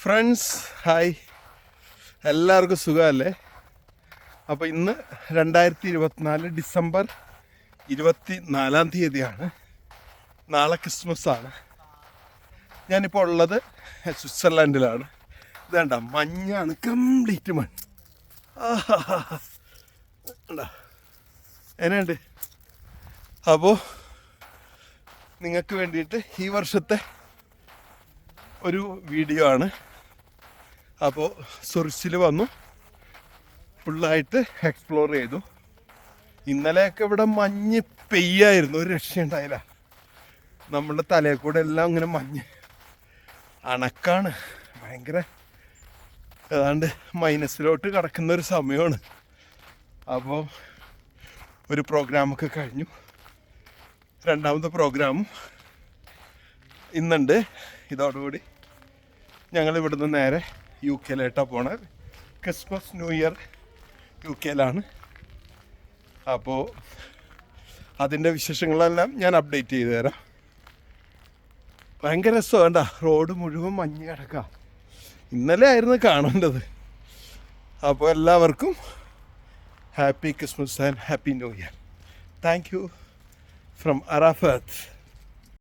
Friends hi, എല്ലാവർക്കും സുഖമല്ലേ? അപ്പോൾ ഇന്ന് 2024 ഡിസംബർ 24 നാളെ ക്രിസ്മസാണ്. ഞാനിപ്പോൾ ഉള്ളത് സ്വിറ്റ്സർലാൻഡിലാണ്. ഇതേണ്ട മഞ്ഞാണ്, കംപ്ലീറ്റ് മഞ്ഞ്. എന്നുണ്ട്. അപ്പോൾ നിങ്ങൾക്ക് വേണ്ടിയിട്ട് ഈ വർഷത്തെ ഒരു വീഡിയോ ആണ്. അപ്പോൾ സൊറിച്ചിൽ വന്നു, ഫുള്ളായിട്ട് എക്സ്പ്ലോർ ചെയ്തു. ഇന്നലെയൊക്കെ ഇവിടെ മഞ്ഞ് പെയ്യായിരുന്നു, ഒരു രക്ഷയുണ്ടായില്ല. നമ്മുടെ തലയിൽ കൂടെ എല്ലാം ഇങ്ങനെ മഞ്ഞ് അണക്കാണ്, ഭയങ്കര ഏതാണ്ട് മൈനസിലോട്ട് കടക്കുന്നൊരു സമയമാണ്. അപ്പോൾ ഒരു പ്രോഗ്രാമൊക്കെ കഴിഞ്ഞു. രണ്ടാമത്തെ പ്രോഗ്രാമും ഇന്നുണ്ട്. ഇതോടുകൂടി ഞങ്ങൾ ഇവിടുന്ന് നേരെ UK പോണത്. ക്രിസ്മസ് ന്യൂ ഇയർ UK അപ്പോൾ അതിൻ്റെ വിശേഷങ്ങളെല്ലാം ഞാൻ അപ്ഡേറ്റ് ചെയ്തു തരാം. ഭയങ്കര രസം വേണ്ട, റോഡ് മുഴുവൻ മഞ്ഞ് കിടക്കുക. ഇന്നലെ ആയിരുന്നു കാണേണ്ടത്. അപ്പോൾ എല്ലാവർക്കും happy Christmas and happy new year. Thank you from Arafat.